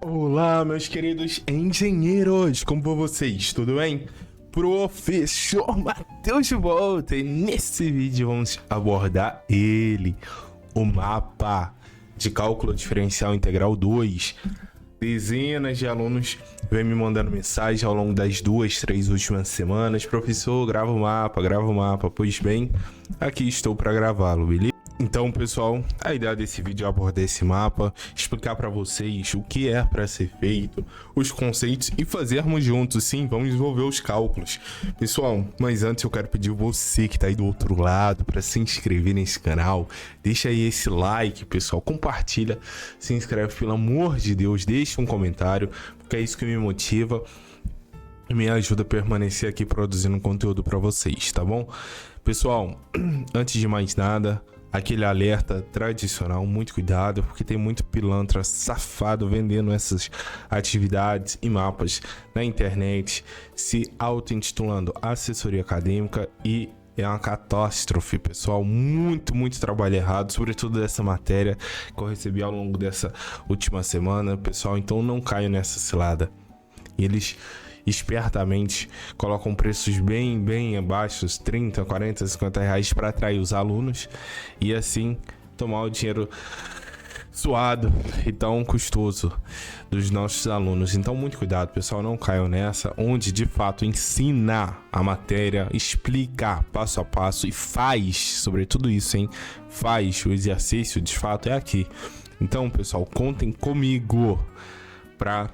Olá, meus queridos engenheiros, como vão vocês? Tudo bem? Professor Matheus de volta e nesse vídeo vamos abordar o mapa de cálculo diferencial integral 2. Dezenas de alunos vêm me mandando mensagem ao longo das 2-3 últimas semanas. Professor, grava o mapa. Pois bem, aqui estou para gravá-lo, beleza? Então, pessoal, a ideia desse vídeo é abordar esse mapa, explicar para vocês o que é para ser feito, os conceitos e fazermos juntos, sim, vamos desenvolver os cálculos. Pessoal, mas antes eu quero pedir você que tá aí do outro lado para se inscrever nesse canal, deixa aí esse like, pessoal, compartilha, se inscreve, pelo amor de Deus, deixa um comentário, porque é isso que me motiva e me ajuda a permanecer aqui produzindo conteúdo para vocês, tá bom? Pessoal, antes de mais nada, aquele alerta tradicional, muito cuidado, porque tem muito pilantra safado vendendo essas atividades e mapas na internet, se auto-intitulando assessoria acadêmica, e é uma catástrofe, pessoal. Muito trabalho errado, sobretudo dessa matéria que eu recebi ao longo dessa última semana, pessoal. Então não caio nessa cilada. Eles espertamente colocam preços bem abaixo, 30, 40, 50 reais, para atrair os alunos e assim tomar o dinheiro suado e tão custoso dos nossos alunos. Então muito cuidado, pessoal, não caiam nessa, onde de fato ensina a matéria, explica passo a passo e faz, sobretudo isso, hein? Faz o exercício, de fato é aqui. Então, pessoal, contem comigo para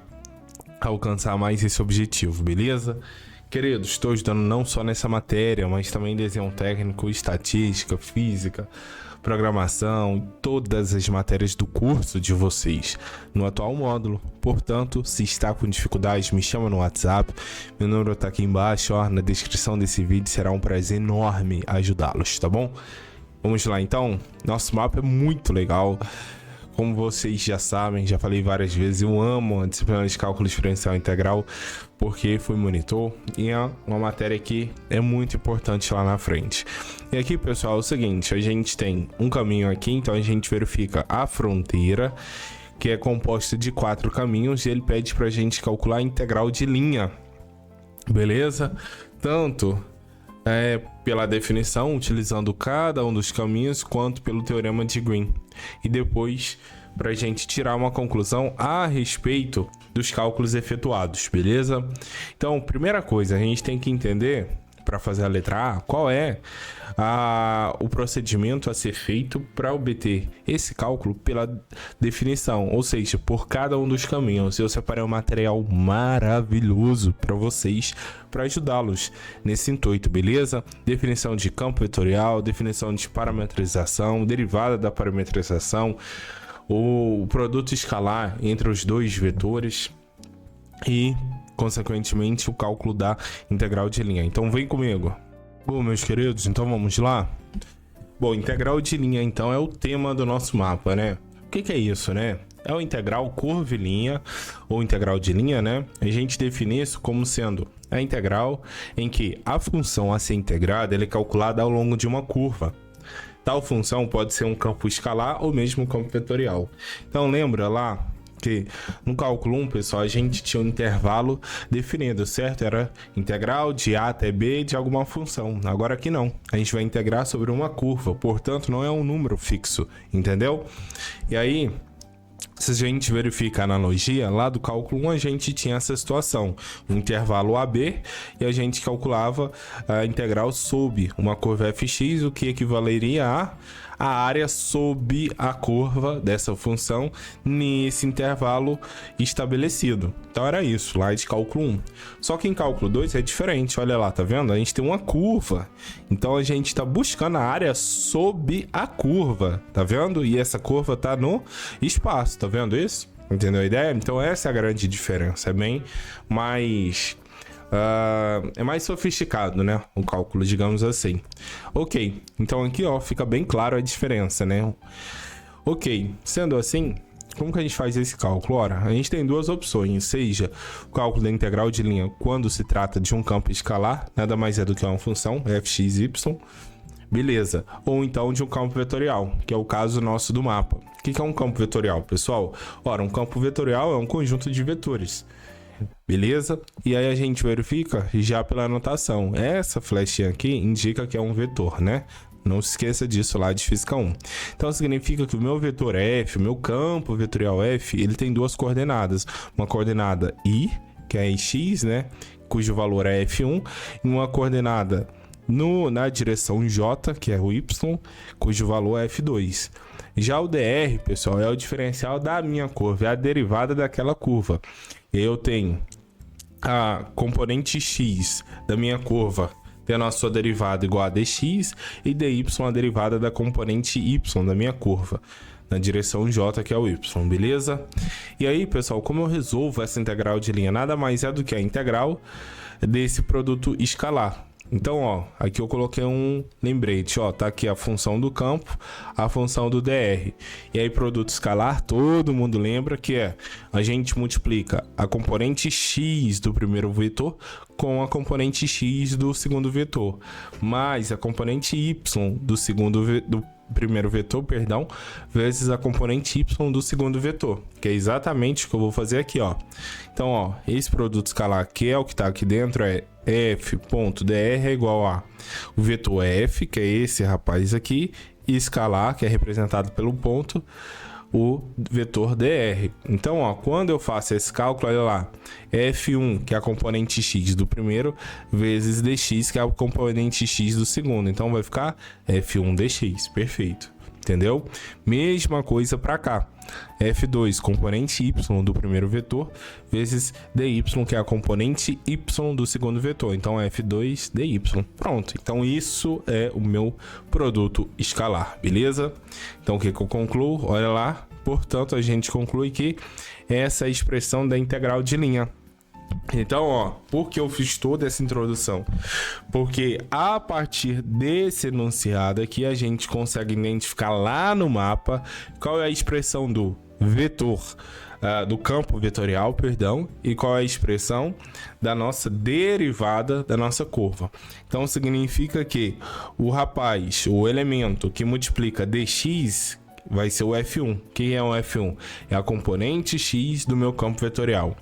alcançar mais esse objetivo, beleza? Queridos, estou ajudando não só nessa matéria, mas também em desenho técnico, estatística, física, programação, todas as matérias do curso de vocês no atual módulo. Portanto, se está com dificuldade, me chama no WhatsApp, meu número está aqui embaixo, ó, na descrição desse vídeo. Será um prazer enorme ajudá-los, tá bom? Vamos lá então. Nosso mapa é muito legal. Como vocês já sabem, já falei várias vezes, eu amo a disciplina de cálculo diferencial integral porque fui monitor e é uma matéria que é muito importante lá na frente. E aqui, pessoal, é o seguinte, a gente tem um caminho aqui, então a gente verifica a fronteira, que é composta de 4 caminhos, e ele pede pra gente calcular a integral de linha, beleza? Tanto pela definição, utilizando cada um dos caminhos, quanto pelo teorema de Green. E depois, para a gente tirar uma conclusão a respeito dos cálculos efetuados, beleza? Então, primeira coisa, a gente tem que entender, para fazer a letra A, qual é o procedimento a ser feito para obter esse cálculo pela definição, ou seja, por cada um dos caminhos. Eu separei um material maravilhoso para vocês, para ajudá-los nesse intuito, beleza? Definição de campo vetorial, definição de parametrização, derivada da parametrização, o produto escalar entre os dois vetores e, consequentemente, o cálculo da integral de linha. Então vem comigo. Bom, meus queridos, então vamos lá. Bom, integral de linha então é o tema do nosso mapa, né? O que é isso, né? É o integral curvilínea ou integral de linha, né? A gente define isso como sendo a integral em que a função a ser integrada ela é calculada ao longo de uma curva. Tal função pode ser um campo escalar ou mesmo um campo vetorial. Então lembra lá que no cálculo 1, pessoal, a gente tinha um intervalo definido, certo? Era integral de A até B de alguma função. Agora aqui não. A gente vai integrar sobre uma curva, portanto não é um número fixo, entendeu? E aí, se a gente verifica a analogia, lá do cálculo 1 a gente tinha essa situação, um intervalo AB, e a gente calculava a integral sob uma curva fx, o que equivaleria a área sob a curva dessa função nesse intervalo estabelecido. Então era isso, lá de cálculo 1. Só que em cálculo 2 é diferente, olha lá, tá vendo? A gente tem uma curva, então a gente está buscando a área sob a curva, tá vendo? E essa curva tá no espaço, tá vendo isso? Entendeu a ideia? Então essa é a grande diferença, é bem mais é mais sofisticado, né? O cálculo, digamos assim. Ok, então aqui ó, fica bem claro a diferença, né? Ok, sendo assim, como que a gente faz esse cálculo? Ora, a gente tem duas opções, seja o cálculo da integral de linha quando se trata de um campo escalar, nada mais é do que uma função, fx, y, Beleza. Ou então de um campo vetorial, que é o caso nosso do mapa. O que é um campo vetorial, pessoal? Ora, um campo vetorial é um conjunto de vetores. Beleza? E aí a gente verifica já pela anotação. Essa flechinha aqui indica que é um vetor, né? Não se esqueça disso lá de Física 1. Então significa que o meu vetor F, o meu campo vetorial F, ele tem duas coordenadas. Uma coordenada I, que é em X, né? Cujo valor é F1. E uma coordenada na direção J, que é o Y, cujo valor é F2. Já o DR, pessoal, é o diferencial da minha curva, é a derivada daquela curva. Eu tenho a componente X da minha curva tendo a sua derivada igual a dx e dy a derivada da componente y da minha curva na direção j, que é o y, beleza? E aí, pessoal, como eu resolvo essa integral de linha? Nada mais é do que a integral desse produto escalar. Então, ó, aqui eu coloquei um lembrete, ó, tá aqui a função do campo, a função do dr. E aí, produto escalar, todo mundo lembra que a gente multiplica a componente x do primeiro vetor com a componente x do segundo vetor, mais a componente y do primeiro vetor, perdão, vezes a componente y do segundo vetor, que é exatamente o que eu vou fazer aqui, ó. Então, ó, esse produto escalar, que é o que está aqui dentro, é f.dr é igual a o vetor f, que é esse rapaz aqui, e escalar, que é representado pelo ponto, o vetor dr. Então, ó, quando eu faço esse cálculo, olha lá, f1, que é a componente x do primeiro, vezes dx, que é a componente x do segundo. Então, vai ficar f1 dx, perfeito. Entendeu? Mesma coisa para cá. F2, componente y do primeiro vetor, vezes dy, que é a componente y do segundo vetor. Então, F2 dy. Pronto. Então, isso é o meu produto escalar, beleza? Então, o que eu concluo? Olha lá. Portanto, a gente conclui que essa é a expressão da integral de linha. Então, ó, por que eu fiz toda essa introdução? Porque a partir desse enunciado aqui, a gente consegue identificar lá no mapa qual é a expressão do vetor, do campo vetorial, perdão, e qual é a expressão da nossa derivada da nossa curva. Então, significa que o elemento que multiplica dx vai ser o F1. Quem é o F1? É a componente x do meu campo vetorial.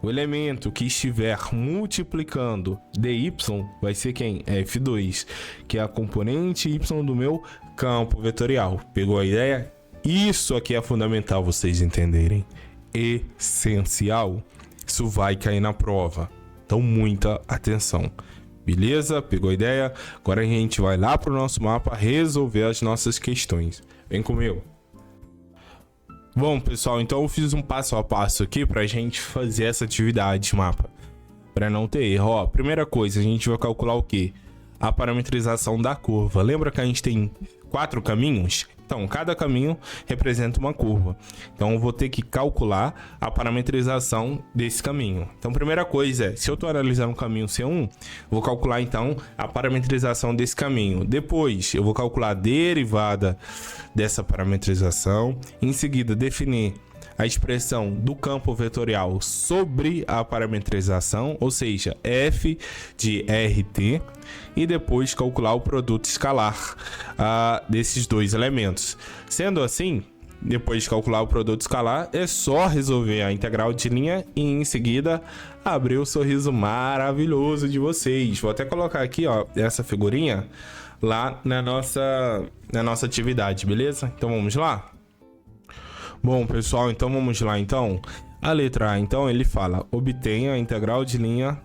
O elemento que estiver multiplicando dy vai ser quem? F2, que é a componente y do meu campo vetorial. Pegou a ideia? Isso aqui é fundamental vocês entenderem. Essencial. Isso vai cair na prova. Então, muita atenção. Beleza? Pegou a ideia? Agora a gente vai lá para o nosso mapa resolver as nossas questões. Vem comigo. Bom, pessoal, então eu fiz um passo a passo aqui pra gente fazer essa atividade mapa, para não ter erro. Ó, primeira coisa, a gente vai calcular o quê? A parametrização da curva. Lembra que a gente tem 4 caminhos? Então, cada caminho representa uma curva. Então, eu vou ter que calcular a parametrização desse caminho. Então, primeira coisa é, se eu estou analisando o caminho C1, vou calcular, então, a parametrização desse caminho. Depois, eu vou calcular a derivada dessa parametrização. Em seguida, definir a expressão do campo vetorial sobre a parametrização, ou seja, f de rt, e depois calcular o produto escalar desses dois elementos. Sendo assim, depois de calcular o produto escalar, é só resolver a integral de linha e em seguida abrir o sorriso maravilhoso de vocês. Vou até colocar aqui, ó, essa figurinha lá na nossa atividade, beleza? Então vamos lá? Bom, pessoal, então vamos lá. Então, a letra A, então, ele fala: obtenha a integral de linha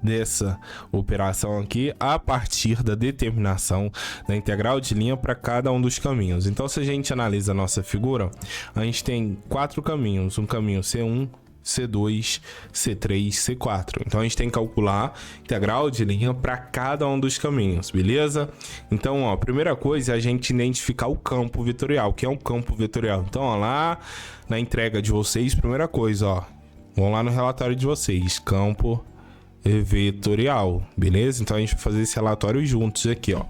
dessa operação aqui a partir da determinação da integral de linha para cada um dos caminhos. Então, se a gente analisa a nossa figura, a gente tem 4 caminhos. Um caminho C1, C2, C3, C4. Então, a gente tem que calcular a integral de linha para cada um dos caminhos, beleza? Então, ó, a primeira coisa é a gente identificar o campo vetorial. O que é um campo vetorial? Então, ó, lá na entrega de vocês, primeira coisa, ó, vão lá no relatório de vocês, campo vetorial, beleza? Então, a gente vai fazer esse relatório juntos aqui, ó.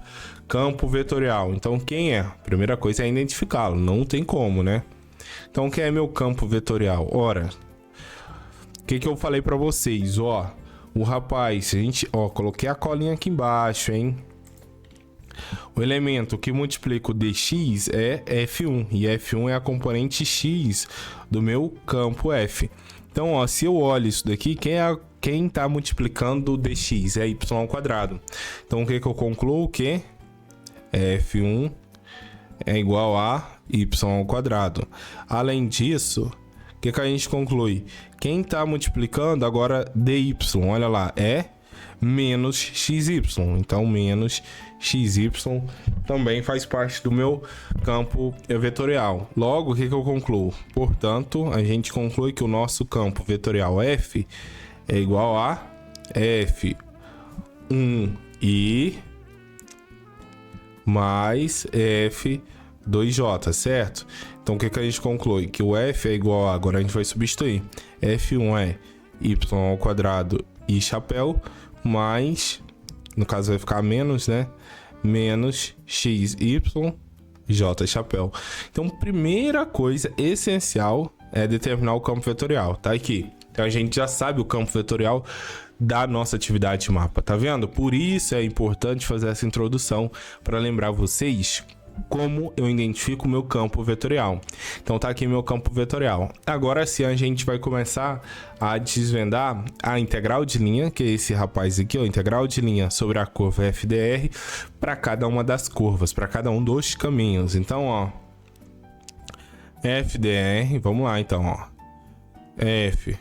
Campo vetorial. Então, quem é? Primeira coisa é identificá-lo, não tem como, né? Então, quem é meu campo vetorial? Ora, o que eu falei pra vocês, ó, o rapaz, coloquei a colinha aqui embaixo, hein? O elemento que multiplica o dx é f1, e f1 é a componente x do meu campo f. Então, ó, se eu olho isso daqui, quem está multiplicando o dx é y ao quadrado. Então, o que eu concluo? Que f1 é igual a y ao quadrado. Além disso, o que a gente conclui? Quem está multiplicando agora dy, olha lá, é menos xy. Então, menos xy também faz parte do meu campo vetorial. Logo, o que eu concluo? Portanto, a gente conclui que o nosso campo vetorial f é igual a f1i mais f2j, certo? Então, o que a gente conclui? Que o f é igual a... Agora a gente vai substituir. f1 é y ao quadrado e chapéu, mais... No caso vai ficar menos, né? Menos xy, j chapéu. Então, primeira coisa essencial é determinar o campo vetorial. Tá aqui. Então, a gente já sabe o campo vetorial da nossa atividade de mapa, tá vendo? Por isso é importante fazer essa introdução para lembrar vocês como eu identifico o meu campo vetorial. Então tá aqui meu campo vetorial. Agora sim a gente vai começar a desvendar a integral de linha, que é esse rapaz aqui, ó, integral de linha sobre a curva FDR para cada uma das curvas, para cada um dos caminhos. Então, ó, FDR, vamos lá então, ó. F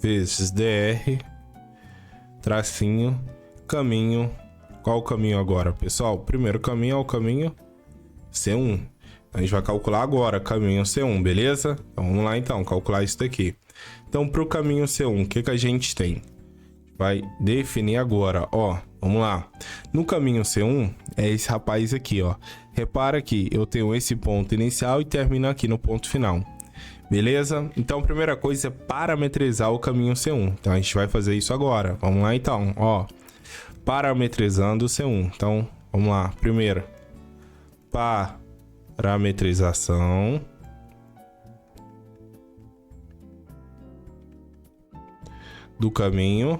vezes DR, tracinho, caminho. Qual o caminho agora, pessoal? O primeiro caminho é o caminho C1. A gente vai calcular agora caminho C1, beleza? Então vamos lá então, calcular isso daqui. Então para o caminho C1, o que a gente tem? Vai definir agora, ó. Vamos lá. No caminho C1 é esse rapaz aqui, ó. Repara que eu tenho esse ponto inicial e termino aqui no ponto final. Beleza? Então a primeira coisa é parametrizar o caminho C1. Então a gente vai fazer isso agora. Vamos lá então, ó. Parametrizando o C1. Então, vamos lá. Primeiro, parametrização do caminho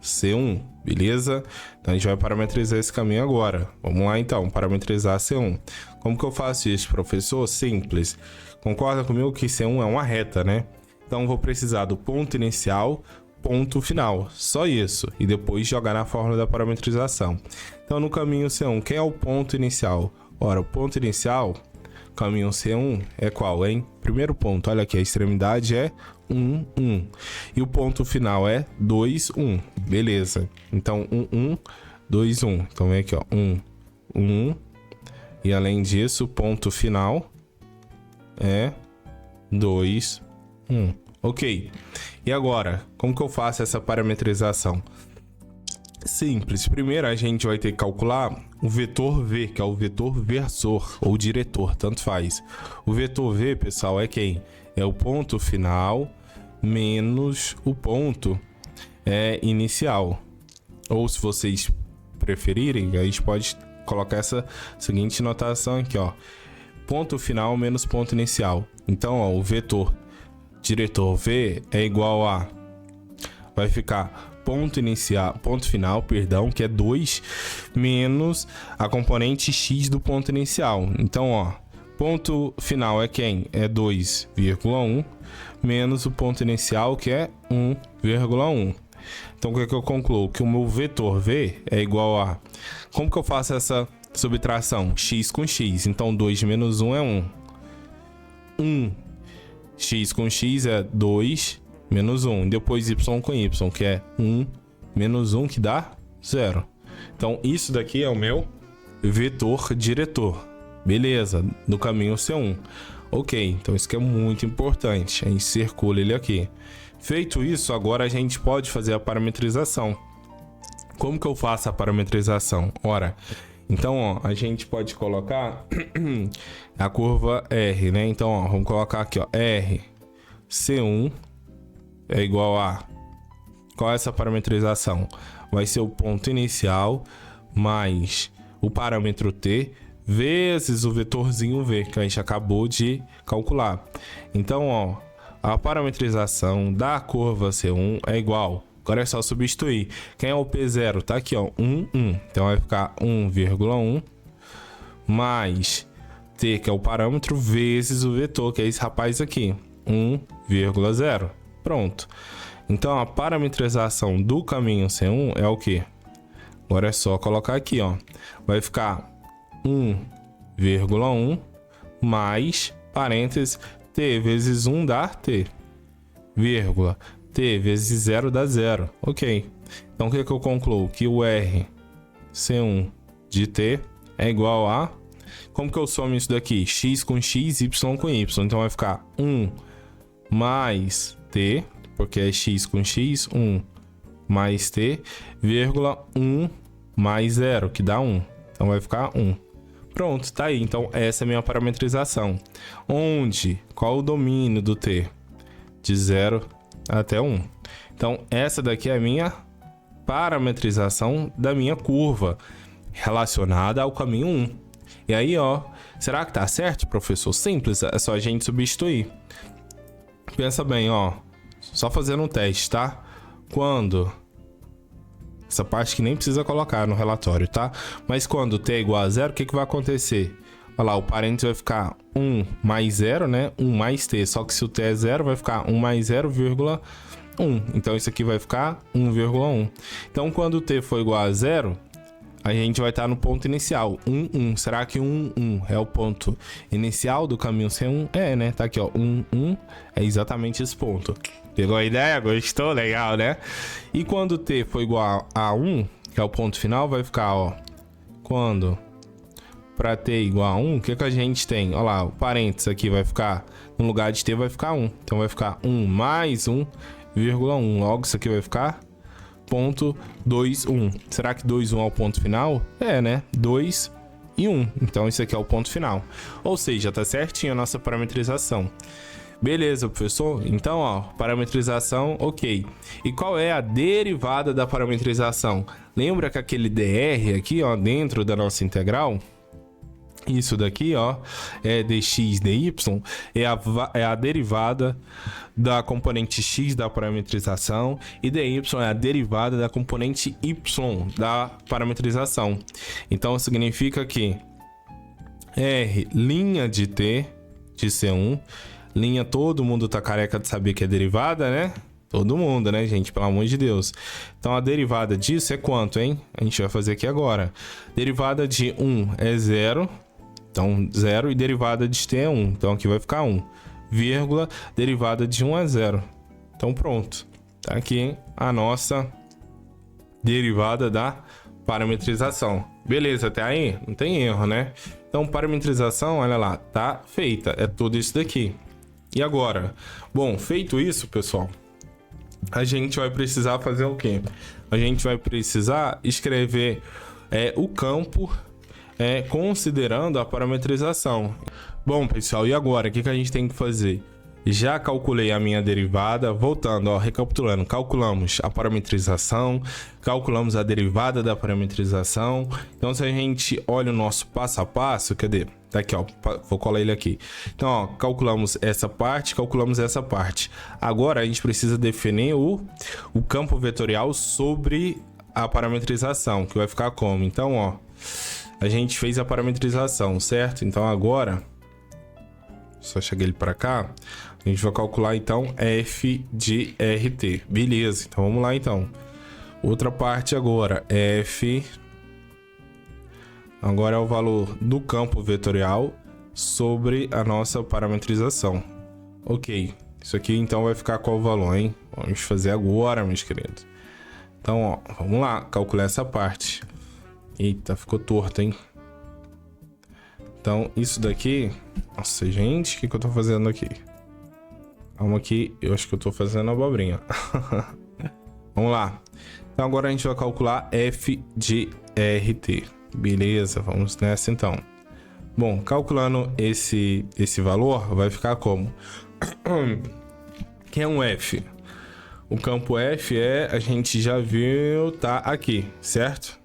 C1, beleza? Então, a gente vai parametrizar esse caminho agora. Vamos lá, então, parametrizar C1. Como que eu faço isso, professor? Simples. Concorda comigo que C1 é uma reta, né? Então, vou precisar do ponto inicial, ponto final, só isso, e depois jogar na fórmula da parametrização. Então no caminho C1, quem é o ponto inicial? Ora, o ponto inicial, caminho C1 é qual, hein? Primeiro ponto, olha aqui, a extremidade é 1, 1, e o ponto final é 2, 1, beleza? Então 1, 1, 2, 1, então vem aqui, ó, 1, 1, e além disso, o ponto final é 2, 1. Ok, e agora, como que eu faço essa parametrização? Simples, primeiro a gente vai ter que calcular o vetor V, que é o vetor versor ou diretor, tanto faz. O vetor V, pessoal, é quem? É o ponto final menos o ponto inicial. Ou se vocês preferirem, a gente pode colocar essa seguinte notação aqui, ó. Ponto final menos ponto inicial. Então, ó, o vetor diretor V é igual a... Vai ficar ponto final, perdão, que é 2, menos a componente x do ponto inicial. Então, ó, ponto final é quem? É 2,1, menos o ponto inicial, que é 1,1. Então, o que eu concluo? Que o meu vetor V é igual a... Como que eu faço essa subtração? X com x. Então, 2 menos 1 é 1. 1 x com x é 2 menos 1. Depois y com y, que é 1 menos 1, que dá 0. Então, isso daqui é o meu vetor diretor. Beleza, do caminho C1. Ok, então isso que é muito importante. A gente circula ele aqui. Feito isso, agora a gente pode fazer a parametrização. Como que eu faço a parametrização? Ora... Então, ó, a gente pode colocar a curva R, né? Então, ó, vamos colocar aqui, ó, R, C1 é igual a... Qual é essa parametrização? Vai ser o ponto inicial mais o parâmetro T vezes o vetorzinho V, que a gente acabou de calcular. Então, ó, a parametrização da curva C1 é igual... Agora é só substituir. Quem é o P0? Tá aqui, ó, 1, 1. Então vai ficar 1,1 mais t, que é o parâmetro, vezes o vetor, que é esse rapaz aqui, 1,0. Pronto. Então a parametrização do caminho C1 é o quê? Agora é só colocar aqui, ó. Vai ficar 1,1 mais, parênteses, t vezes 1 dá t, vírgula, t vezes 0 dá 0. Ok. Então o que eu concluo? Que o R C1 de t é igual a... Como que eu somo isso daqui? X com x, y com y. Então vai ficar 1 mais t, porque é x com x, 1 mais t, vírgula, 1 mais 0, que dá 1. Então vai ficar 1. Pronto, tá aí. Então essa é a minha parametrização. Onde? Qual o domínio do t? De 0 até 1. Então essa daqui é a minha parametrização da minha curva relacionada ao caminho 1. E aí, ó, será que tá certo, professor? Simples, é só a gente substituir. Pensa bem, ó, só fazendo um teste, tá? Quando... Essa parte que nem precisa colocar no relatório, tá? Mas quando t é igual a 0, o que vai acontecer? Olha lá, o parênteses vai ficar 1 mais 0, né? 1 mais t. Só que se o t é 0, vai ficar 1 mais 0,1. Então, isso aqui vai ficar 1,1. Então, quando o t for igual a 0... a gente vai estar no ponto inicial, 1, 1. Será que 1, 1 é o ponto inicial do caminho C1? É, né? Tá aqui, ó, 1, 1 é exatamente esse ponto. Pegou a ideia? Gostou? Legal, né? E quando t for igual a 1, que é o ponto final, vai ficar, ó, quando para t igual a 1, o que a gente tem? Olha lá, o parênteses aqui vai ficar, no lugar de t vai ficar 1. Então vai ficar 1 mais 1,1. Logo, isso aqui vai ficar... ponto 2, 1. Será que 2, 1 é o ponto final? É, né? 2 e 1. Então, isso aqui é o ponto final. Ou seja, tá certinho a nossa parametrização. Beleza, professor? Então, ó, parametrização, ok. E qual é a derivada da parametrização? Lembra que aquele dr aqui, ó, dentro da nossa integral... Isso daqui, ó, é dx dy, é a derivada da componente x da parametrização e dy é a derivada da componente y da parametrização. Então, significa que R, linha de t, de C1, linha, todo mundo tá careca de saber que é derivada, né? Todo mundo, né, gente? Pelo amor de Deus. Então, a derivada disso é quanto, hein? A gente vai fazer aqui agora. Derivada de 1 é 0. Então, 0 e derivada de t é 1. Então, aqui vai ficar 1, vírgula, derivada de 1 é 0. Então, pronto. Tá aqui a nossa derivada da parametrização. Beleza, até aí? Não tem erro, né? Então, parametrização, olha lá, tá feita. É tudo isso daqui. E agora? Bom, feito isso, pessoal, a gente vai precisar fazer o quê? A gente vai precisar escrever o campo... considerando a parametrização. Bom, pessoal, e agora? O que a gente tem que fazer? Já calculei a minha derivada. Voltando, ó, recapitulando. Calculamos a parametrização, calculamos a derivada da parametrização. Então, se a gente olha o nosso passo a passo, cadê? Tá aqui, ó, vou colar ele aqui. Então, ó, calculamos essa parte, calculamos essa parte. Agora, a gente precisa definir o campo vetorial sobre a parametrização, que vai ficar como? Então, ó, a gente fez a parametrização, certo? Então agora, só chegar ele para cá, a gente vai calcular então f de rt. Beleza, então vamos lá então. Outra parte agora, f... Agora é o valor do campo vetorial sobre a nossa parametrização. Ok, isso aqui então vai ficar qual o valor, hein? Vamos fazer agora, meus queridos. Então, ó, vamos lá, calcular essa parte. Eita, ficou torto, hein? Então, isso daqui... Nossa, gente, o que eu tô fazendo aqui? Calma aqui, eu acho que eu tô fazendo abobrinha. Vamos lá. Então, agora a gente vai calcular f de rt. Beleza, vamos nessa então. Bom, calculando esse valor, vai ficar como? Que é um f? O campo f a gente já viu, tá aqui, certo?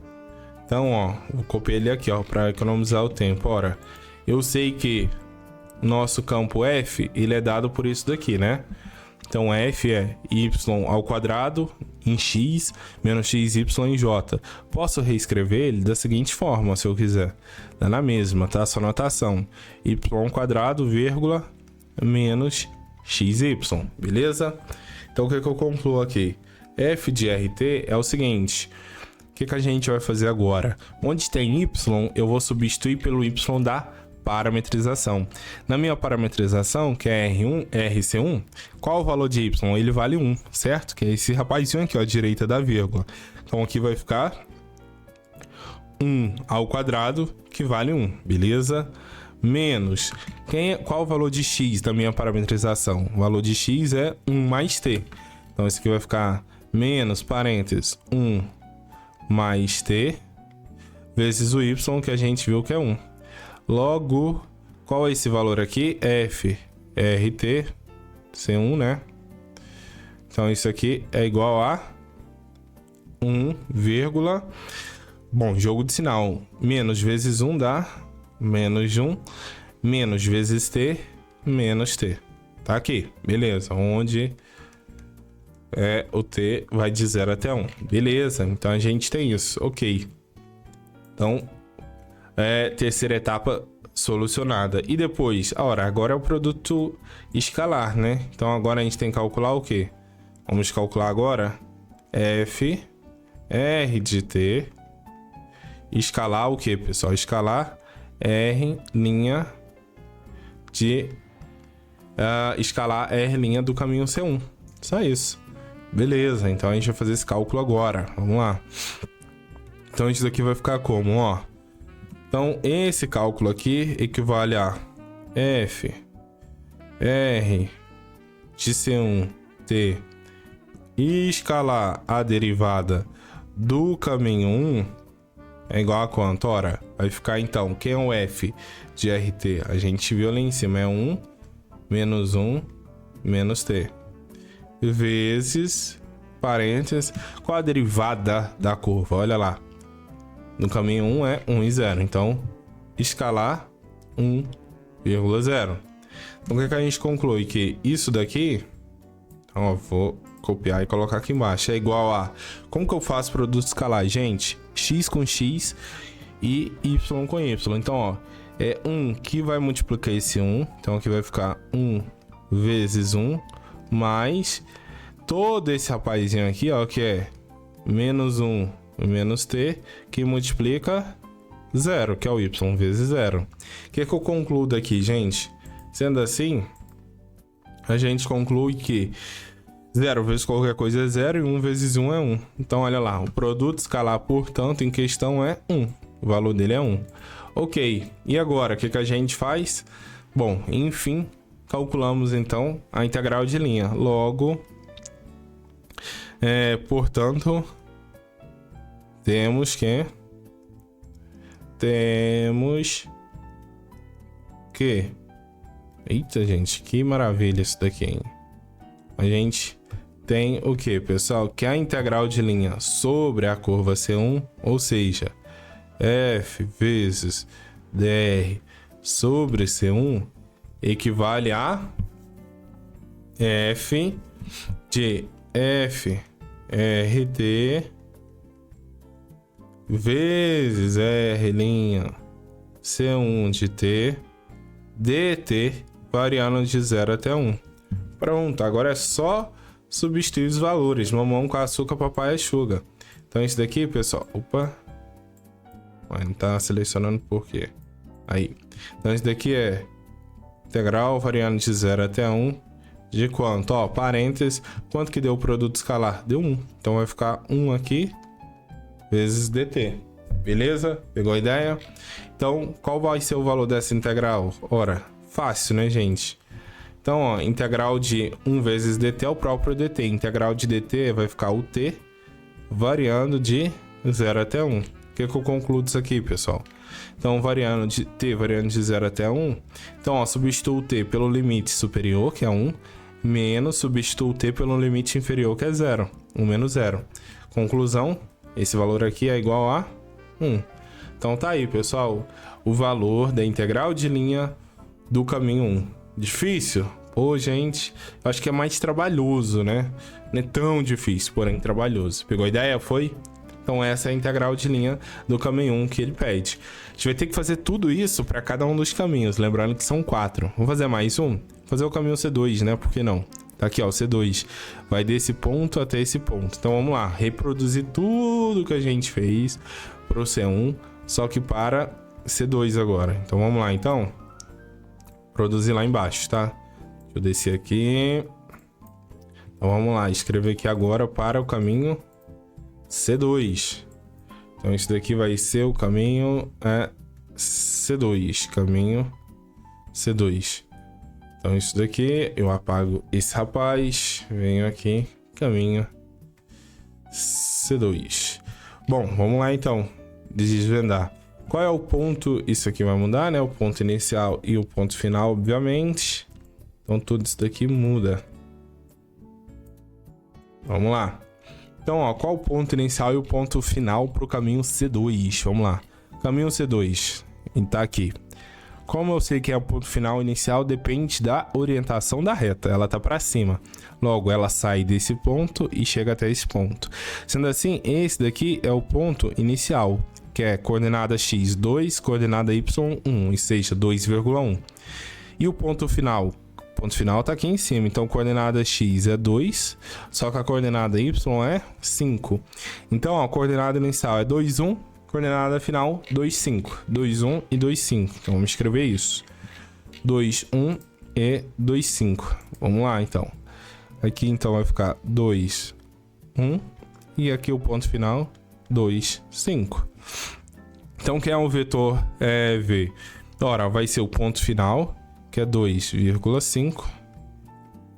Então, ó, vou copiar ele aqui, ó, para economizar o tempo. Ora, eu sei que nosso campo f, ele é dado por isso daqui, né? Então f é y ao quadrado em x menos xy em j. Posso reescrever ele da seguinte forma, se eu quiser. Dá na mesma, tá? Só notação. Y ao quadrado, vírgula, menos xy. Beleza? Então o que eu concluo aqui? F de RT é o seguinte. O que a gente vai fazer agora? Onde tem y, eu vou substituir pelo y da parametrização. Na minha parametrização, que é RC1, qual o valor de y? Ele vale 1, certo? Que é esse rapazinho aqui, ó, à direita da vírgula. Então aqui vai ficar 1 ao quadrado, que vale 1, beleza? Menos, qual o valor de x da minha parametrização? O valor de x é 1 mais t. Então esse aqui vai ficar menos, parênteses, 1 mais t, vezes o y, que a gente viu que é 1. Logo, qual é esse valor aqui? F, RT, C1, né? Então, isso aqui é igual a 1, bom, jogo de sinal. Menos vezes 1 dá menos 1, menos vezes t, menos t. Tá aqui, beleza. Onde o t vai de 0 até 1. Beleza, então a gente tem isso, ok. Então, terceira etapa solucionada. E depois, agora é o produto escalar, né? Então agora a gente tem que calcular o quê? Vamos calcular agora f, r de t, escalar o quê, pessoal? Escalar r' de... escalar r' do caminho C1. Só isso. Beleza, então a gente vai fazer esse cálculo agora. Vamos lá. Então isso daqui vai ficar como, ó? Então esse cálculo aqui equivale a f, r de C1, t, escalar a derivada do caminho 1 é igual a quanto? Ora, vai ficar então, quem é o f de RT? A gente viu ali em cima, é 1 menos t. Vezes, parênteses, qual a derivada da curva? Olha lá. No caminho 1 é 1 e 0. Então, escalar 1,0. Então, o que a gente conclui? Que isso daqui... Então, ó, vou copiar e colocar aqui embaixo. É igual a... Como que eu faço produto escalar? Gente, x com x e y com y. Então, ó, é 1 que vai multiplicar esse 1. Então, aqui vai ficar 1 vezes 1 mais todo esse rapazinho aqui, ó, que é menos 1 menos t, que multiplica 0, que é o y vezes 0. O que eu concluo daqui, gente? Sendo assim, a gente conclui que 0 vezes qualquer coisa é 0 e 1 vezes 1 é 1. Então, olha lá, o produto escalar, portanto, em questão é 1. O valor dele é 1. Ok, e agora, o que a gente faz? Bom, enfim, calculamos, então, a integral de linha. Logo, portanto, temos que Eita, gente, que maravilha isso daqui, hein? A gente tem o que, pessoal? Que a integral de linha sobre a curva C1, ou seja, f vezes dr sobre C1, equivale a f de f RT vezes R' C1 de t dt variando de 0 até 1. Pronto, agora é só substituir os valores. Mamão com açúcar, papai é sugar. Então isso daqui, pessoal, não tá selecionando por quê? Aí. Então isso daqui é integral variando de 0 até 1 de quanto? Ó, parênteses, quanto que deu o produto escalar? Deu 1. Então vai ficar 1 aqui vezes dt. Beleza? Pegou a ideia? Então, qual vai ser o valor dessa integral? Ora, fácil, né, gente? Então, ó, integral de 1 vezes dt é o próprio dt. Integral de dt vai ficar o t variando de 0 até 1. O que eu concluo disso aqui, pessoal? Então, variando de 0 até 1. Então, ó, substituo o t pelo limite superior, que é 1, menos substituo o t pelo limite inferior, que é 0. 1 menos 0. Conclusão, esse valor aqui é igual a 1. Então tá aí, pessoal, o valor da integral de linha do caminho 1. Difícil? Ô, gente, eu acho que é mais trabalhoso, né? Não é tão difícil, porém trabalhoso. Pegou a ideia? Foi? Então essa é a integral de linha do caminho 1 que ele pede. A gente vai ter que fazer tudo isso para cada um dos caminhos, lembrando que são 4. Vamos fazer mais um? Fazer o caminho C2, né? Por que não? Tá aqui, ó, o C2. Vai desse ponto até esse ponto. Então vamos lá, reproduzir tudo que a gente fez para o C1, só que para C2 agora. Então vamos lá, então. Produzir lá embaixo, tá? Deixa eu descer aqui. Então vamos lá, escrever aqui agora para o caminho C2. Então isso daqui vai ser o caminho C2, caminho C2. Então isso daqui, eu apago esse rapaz, venho aqui, caminho C2. Bom, vamos lá então, desvendar. Qual é o ponto? Isso aqui vai mudar, né? O ponto inicial e o ponto final, obviamente. Então tudo isso daqui muda. Vamos lá. Então, ó, qual o ponto inicial e o ponto final para o caminho C2? Vamos lá. Caminho C2, tá aqui. Como eu sei que é o ponto final inicial, depende da orientação da reta. Ela tá para cima. Logo, ela sai desse ponto e chega até esse ponto. Sendo assim, esse daqui é o ponto inicial, que é coordenada x 2, coordenada y 1, ou seja, 2,1. E o ponto final? O ponto final tá aqui em cima, então coordenada x é 2, só que a coordenada y é 5. Então, ó, a coordenada inicial é 2, 1, coordenada final 2, 5. 2, 1 e 2, 5. Então, vamos escrever isso. 2, 1 e 2, 5. Vamos lá, então. Aqui, então, vai ficar 2, 1 e aqui o ponto final 2, 5. Então, quem é o vetor V? Ora, vai ser o ponto final, que é 2,5,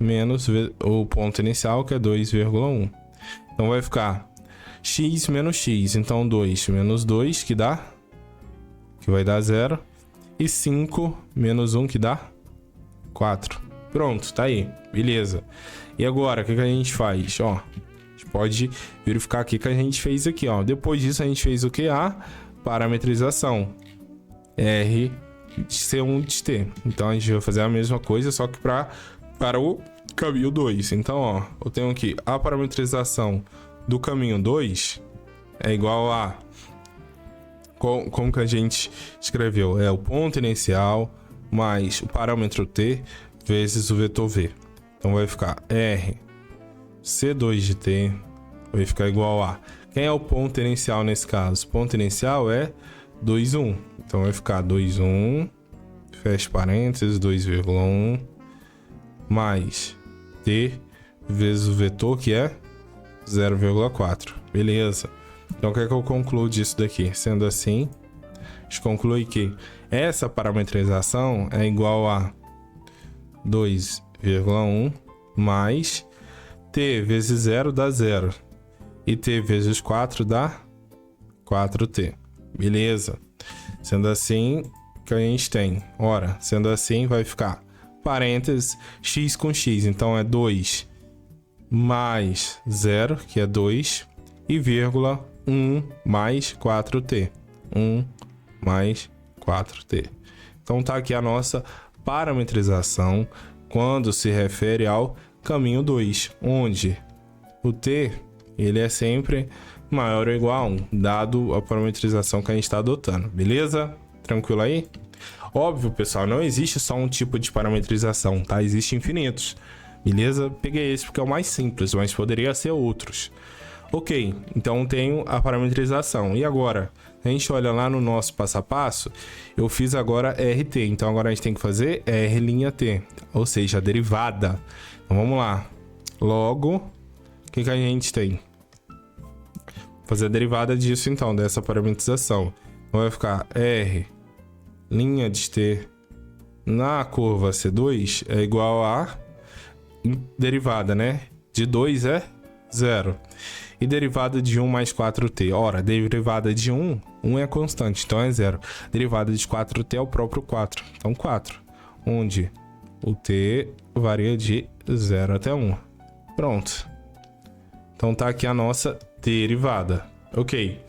menos o ponto inicial, que é 2,1. Então vai ficar x menos x. Então 2 menos 2, que vai dar 0. E 5 menos 1, que dá 4. Pronto, tá aí. Beleza. E agora, o que a gente faz? Ó, a gente pode verificar aqui que a gente fez aqui, ó. Depois disso, a gente fez o que? A parametrização. R de C1 de T. Então a gente vai fazer a mesma coisa, só que para o caminho 2. Então, ó, eu tenho aqui a parametrização do caminho 2 é igual a... Como que a gente escreveu? É o ponto inicial mais o parâmetro T vezes o vetor V. Então vai ficar R C2 de T vai ficar igual a... Quem é o ponto inicial nesse caso? O ponto inicial é 2, 1. Então vai ficar 2, 1, fecha parênteses, 2,1, mais T vezes o vetor, que é 0,4. Beleza. Então o que é que eu concluo disso daqui? Sendo assim, a gente conclui que essa parametrização é igual a 2,1 mais T vezes 0 dá 0. E T vezes 4 dá 4T. Beleza. Sendo assim, o que a gente tem? Ora, sendo assim, vai ficar parênteses x com x. Então é 2 mais 0, que é 2, e vírgula 1 mais 4t. 1 mais 4t. Então tá aqui a nossa parametrização quando se refere ao caminho 2, onde o t ele é sempre maior ou igual a 1, dado a parametrização que a gente está adotando, beleza? Tranquilo aí? Óbvio, pessoal, não existe só um tipo de parametrização, tá? Existem infinitos, beleza? Peguei esse porque é o mais simples, mas poderia ser outros. Ok, então tenho a parametrização. E agora? A gente olha lá no nosso passo a passo, eu fiz agora RT, então agora a gente tem que fazer R''T, ou seja, a derivada. Então vamos lá. Logo, o que a gente tem? Fazer a derivada disso então, dessa parametrização. Então vai ficar R' de T na curva C2 é igual a derivada, né? De 2 é 0. E derivada de 1 mais 4t. Ora, derivada de 1 é constante, então é 0. Derivada de 4t é o próprio 4. Então 4. Onde o t varia de 0 até 1. Pronto. Então tá aqui a nossa derivada. Ok.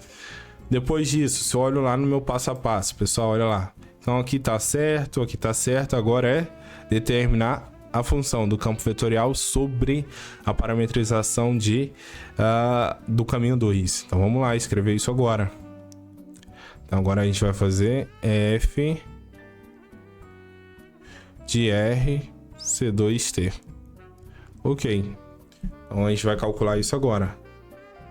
Depois disso, se eu olho lá no meu passo a passo, pessoal, olha lá. Então aqui tá certo, agora é determinar a função do campo vetorial sobre a parametrização do caminho 2. Então vamos lá escrever isso agora. Então agora a gente vai fazer f de r c2t. Ok. Então a gente vai calcular isso agora.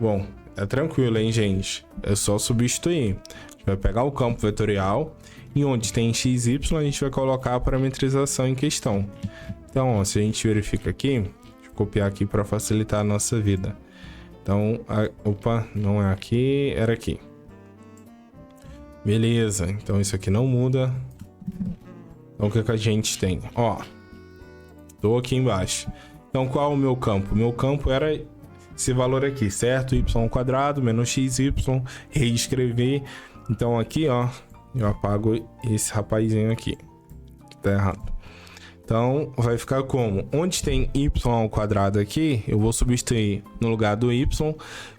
Bom, é tranquilo, hein, gente? É só substituir. A gente vai pegar o campo vetorial e onde tem x, y, a gente vai colocar a parametrização em questão. Então, ó, se a gente verifica aqui, deixa eu copiar aqui para facilitar a nossa vida. Então, opa, não é aqui, era aqui. Beleza, então isso aqui não muda. Então, o que a gente tem? Ó, tô aqui embaixo. Então, qual é o meu campo? O meu campo era esse valor aqui, certo? Y² menos xy, reescrever. Então, aqui, ó, eu apago esse rapazinho aqui. Tá errado. Então, vai ficar como? Onde tem y² aqui, eu vou substituir no lugar do y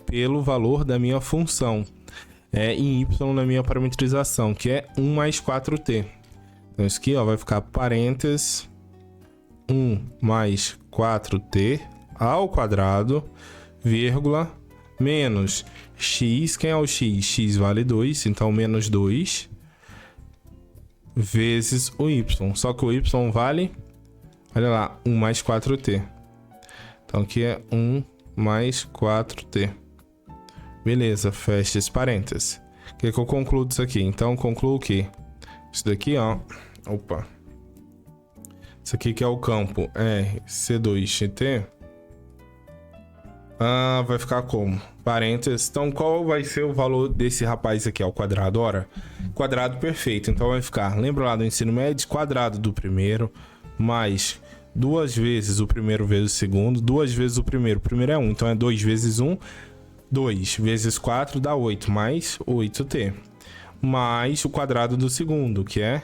pelo valor da minha função. Em y na minha parametrização, que é 1 mais 4t. Então, isso aqui, ó, vai ficar parênteses 1 mais 4t ao quadrado, vírgula, menos x. Quem é o x? X vale 2, então menos 2 vezes o y. Só que o y vale, olha lá, 1 mais 4t. Então aqui é 1 mais 4t. Beleza, fecha esse parênteses. O que eu concluo disso aqui? Então concluo o quê? Isso daqui, ó. Opa. Isso aqui que é o campo C2t. Vai ficar como? Parênteses. Então, qual vai ser o valor desse rapaz aqui ao quadrado? Ora, quadrado perfeito. Então, vai ficar, lembra lá do ensino médio? Quadrado do primeiro, mais 2 vezes o primeiro vezes o segundo, 2 vezes o primeiro. O primeiro é 1, então é 2 vezes 1. 2 vezes 4 dá 8, mais 8t. Mais o quadrado do segundo, que é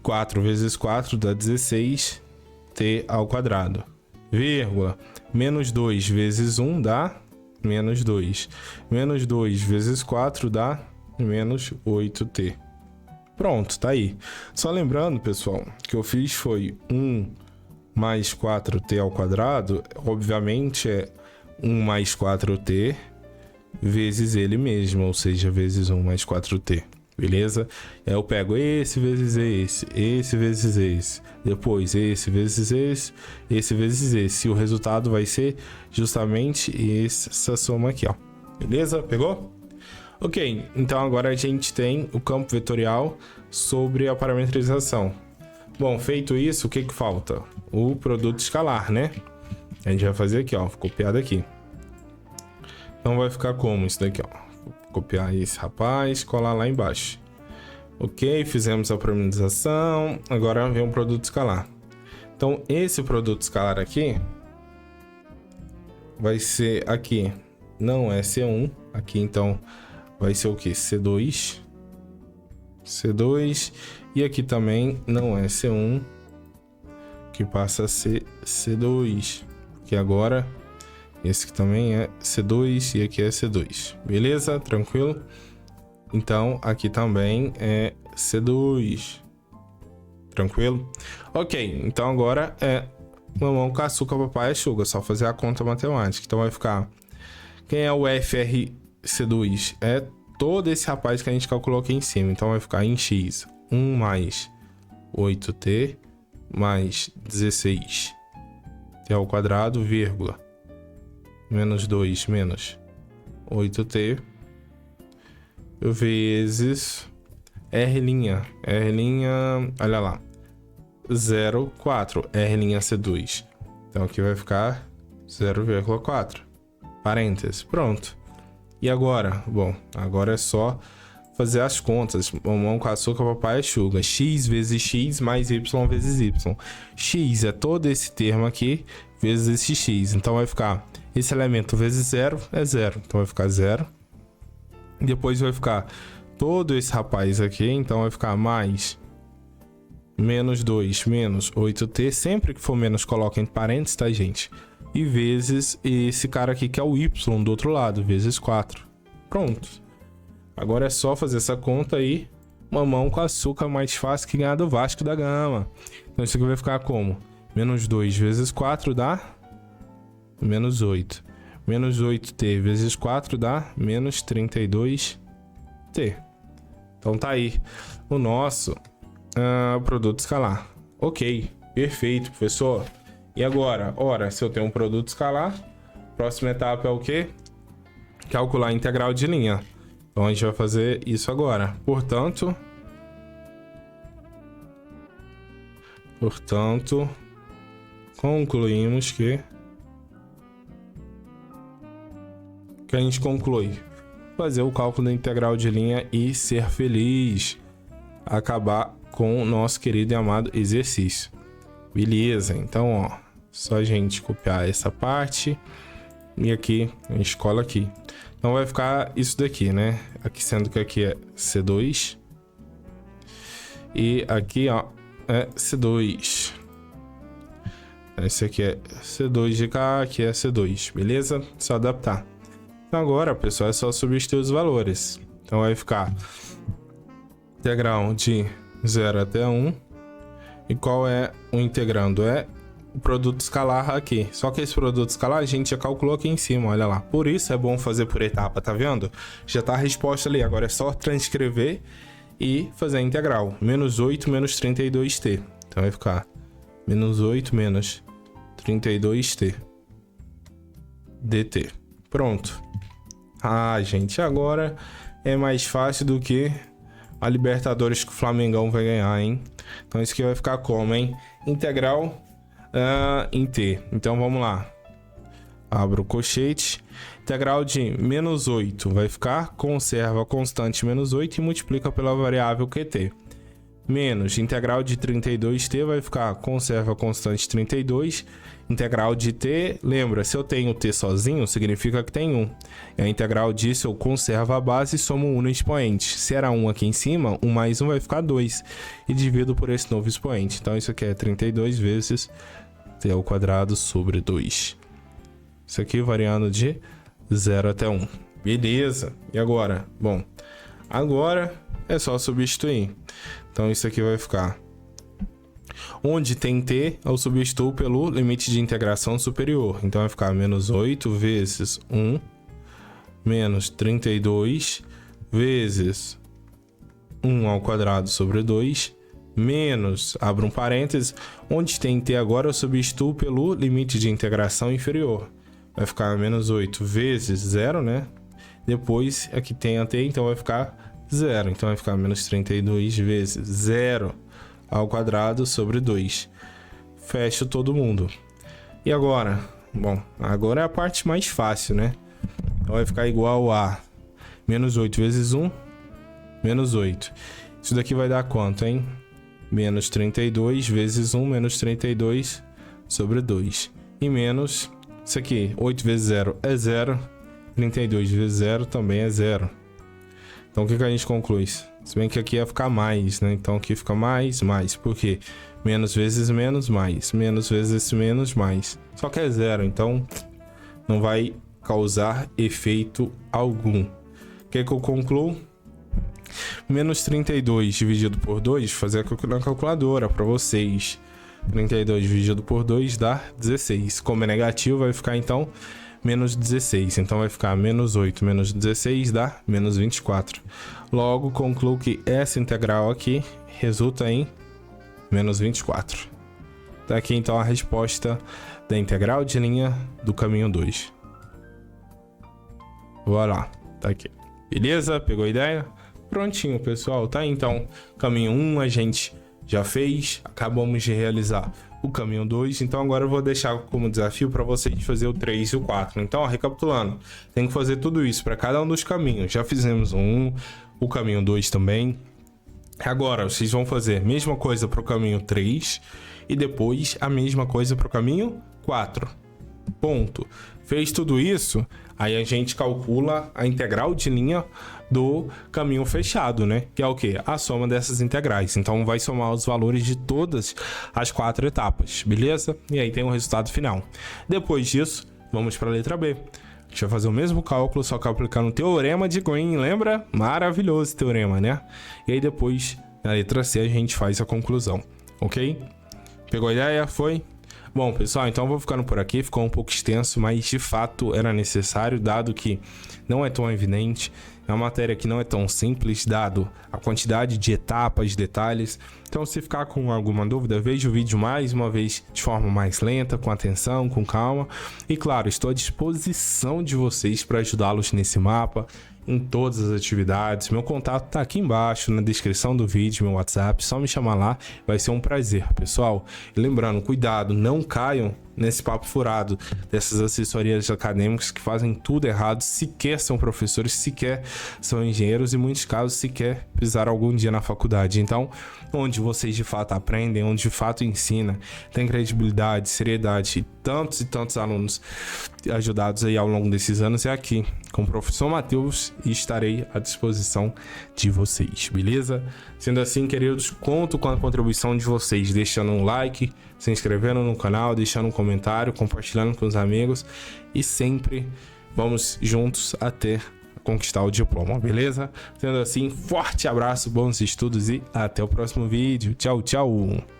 4 vezes 4 dá 16t ao quadrado. Vírgula. Menos 2 vezes 1 dá menos 2. Menos 2 vezes 4 dá menos 8t. Pronto, tá aí. Só lembrando, pessoal, que eu fiz foi 1 mais 4t ao quadrado. Obviamente é 1 mais 4t vezes ele mesmo, ou seja, vezes 1 mais 4t. Beleza? Eu pego esse vezes esse vezes esse, depois esse vezes esse vezes esse. E o resultado vai ser justamente essa soma aqui, ó. Beleza? Pegou? Ok, então agora a gente tem o campo vetorial sobre a parametrização. Bom, feito isso, o que falta? O produto escalar, né? A gente vai fazer aqui, ó, copiado aqui. Então vai ficar como isso daqui, ó. Copiar esse rapaz, colar lá embaixo. Ok, fizemos a parametrização. Agora vem um produto escalar. Então esse produto escalar aqui vai ser aqui, não é C1. Aqui então vai ser o que? C2. E aqui também não é C1, que passa a ser C2. Que agora esse aqui também é C2 e aqui é C2. Beleza? Tranquilo? Então, aqui também é C2. Tranquilo? Ok, então agora é mamão com açúcar, papai açúcar. Só fazer a conta matemática. Então vai ficar... Quem é o FRC2? É todo esse rapaz que a gente calculou aqui em cima. Então vai ficar em X 1 mais 8t mais 16 t ao quadrado, vírgula. Menos 2 menos 8t vezes R', olha lá, 0,4, R'(C2). Então aqui vai ficar 0,4, parênteses, pronto. E agora? Bom, agora é só fazer as contas. Mamão com açúcar, papai açúcar. X vezes x mais y vezes y. X é todo esse termo aqui vezes esse x. Então vai ficar esse elemento vezes 0 é 0. Então vai ficar 0. Depois vai ficar todo esse rapaz aqui. Então vai ficar mais menos 2 menos 8t. Sempre que for menos, coloca entre parênteses, tá, gente? E vezes esse cara aqui que é o y do outro lado, vezes 4. Pronto. Agora é só fazer essa conta aí. Mamão com açúcar mais fácil que ganhar do Vasco da Gama. Então isso aqui vai ficar como? Menos 2 vezes 4 dá menos 8. Menos 8t vezes 4 dá menos 32t. Então tá aí o nosso produto escalar. Ok, perfeito, professor. E agora, ora, se eu tenho um produto escalar, próxima etapa é o quê? Calcular a integral de linha. Então a gente vai fazer isso agora. Portanto, concluímos que a gente conclui fazer o cálculo da integral de linha e ser feliz. Acabar com o nosso querido e amado exercício. Beleza, então ó, só a gente copiar essa parte e aqui a gente cola aqui. Então vai ficar isso daqui, né? Aqui sendo que aqui é C2 e aqui ó é C2. Esse aqui é C2 de cá, aqui é C2, beleza? Só adaptar. Então agora, pessoal, é só substituir os valores. Então vai ficar integral de 0 até 1. E qual é o integrando? É o produto escalar aqui. Só que esse produto escalar a gente já calculou aqui em cima, olha lá. Por isso é bom fazer por etapa, tá vendo? Já tá a resposta ali. Agora é só transcrever e fazer a integral. Menos 8 menos 32t. Então vai ficar menos 8 menos 32t dt. Pronto. Ah, gente, agora é mais fácil do que a Libertadores que o Flamengão vai ganhar, hein? Então isso aqui vai ficar como, hein? Integral em t. Então vamos lá. Abro o colchete. Integral de menos 8 vai ficar, conserva a constante menos 8 e multiplica pela variável QT. Menos integral de 32t vai ficar, conserva a constante 32. Integral de t, lembra, se eu tenho t sozinho, significa que tem 1. E a integral disso eu conservo a base e somo 1 no expoente. Se era 1 aqui em cima, 1 mais 1 vai ficar 2. E divido por esse novo expoente. Então isso aqui é 32 vezes t ao quadrado sobre 2. Isso aqui variando de 0 até 1. Beleza. E agora? Bom, agora é só substituir. Então isso aqui vai ficar... Onde tem t, eu substituo pelo limite de integração superior. Então vai ficar menos 8 vezes 1 menos 32 vezes 1 ao quadrado sobre 2 menos, abro um parênteses, onde tem t agora eu substituo pelo limite de integração inferior. Vai ficar menos 8 vezes 0, né? Depois aqui tem a t, então vai ficar 0. Então vai ficar menos 32 vezes 0 ao quadrado sobre 2. Fecho todo mundo. E agora? Bom, agora é a parte mais fácil, né? Então vai ficar igual a menos 8 vezes 1, menos 8. Isso daqui vai dar quanto, hein? Menos 32 vezes 1, menos 32 sobre 2. E menos, isso aqui, 8 vezes 0 é 0. 32 vezes 0 também é 0. Então o que a gente conclui? Se bem que aqui ia ficar mais, né? Então aqui fica mais. Por quê? Menos vezes menos, mais. Menos vezes esse menos, mais. Só que é 0, então não vai causar efeito algum. O que eu concluo? Menos 32 dividido por 2, fazer na calculadora para vocês. 32 dividido por 2 dá 16. Como é negativo, vai ficar então menos 16. Então vai ficar menos 8 menos 16 dá menos 24. Logo, concluo que essa integral aqui resulta em menos 24. Tá aqui então a resposta da integral de linha do caminho 2. Bora lá, tá aqui. Beleza? Pegou a ideia? Prontinho, pessoal. Tá, então, caminho 1 a gente já fez. Acabamos de realizar o caminho 2. Então agora eu vou deixar como desafio para vocês fazer o 3 e o 4. Então, ó, recapitulando, tem que fazer tudo isso para cada um dos caminhos. Já fizemos o caminho 2 também. Agora, vocês vão fazer a mesma coisa para o caminho 3 e depois a mesma coisa para o caminho 4. Ponto. Fez tudo isso, aí a gente calcula a integral de linha do caminho fechado, né? Que é o quê? A soma dessas integrais. Então vai somar os valores de todas as 4 etapas, beleza? E aí tem o resultado final. Depois disso, vamos para a letra B. A gente vai fazer o mesmo cálculo, só que aplicando o teorema de Green, lembra? Maravilhoso teorema, né? E aí depois, na letra C, a gente faz a conclusão, ok? Pegou a ideia? Foi? Bom, pessoal, então eu vou ficando por aqui. Ficou um pouco extenso, mas de fato era necessário, dado que não é tão evidente. É uma matéria que não é tão simples, dado a quantidade de etapas, detalhes. Então, se ficar com alguma dúvida, veja o vídeo mais uma vez de forma mais lenta, com atenção, com calma. E claro, estou à disposição de vocês para ajudá-los nesse mapa, em todas as atividades. Meu contato tá aqui embaixo na descrição do vídeo, meu WhatsApp, só me chamar lá, vai ser um prazer, pessoal. E lembrando, cuidado, não caiam nesse papo furado dessas assessorias acadêmicas que fazem tudo errado, sequer são professores, sequer são engenheiros e em muitos casos sequer pisaram algum dia na faculdade. Então, onde vocês de fato aprendem, onde de fato ensina, tem credibilidade, seriedade e tantos alunos ajudados aí ao longo desses anos é aqui com o professor Matheus e estarei à disposição de vocês, beleza? Sendo assim, queridos, conto com a contribuição de vocês, deixando um like, se inscrevendo no canal, deixando um comentário, compartilhando com os amigos e sempre vamos juntos até conquistar o diploma, beleza? Sendo assim, forte abraço, bons estudos e até o próximo vídeo. Tchau, tchau!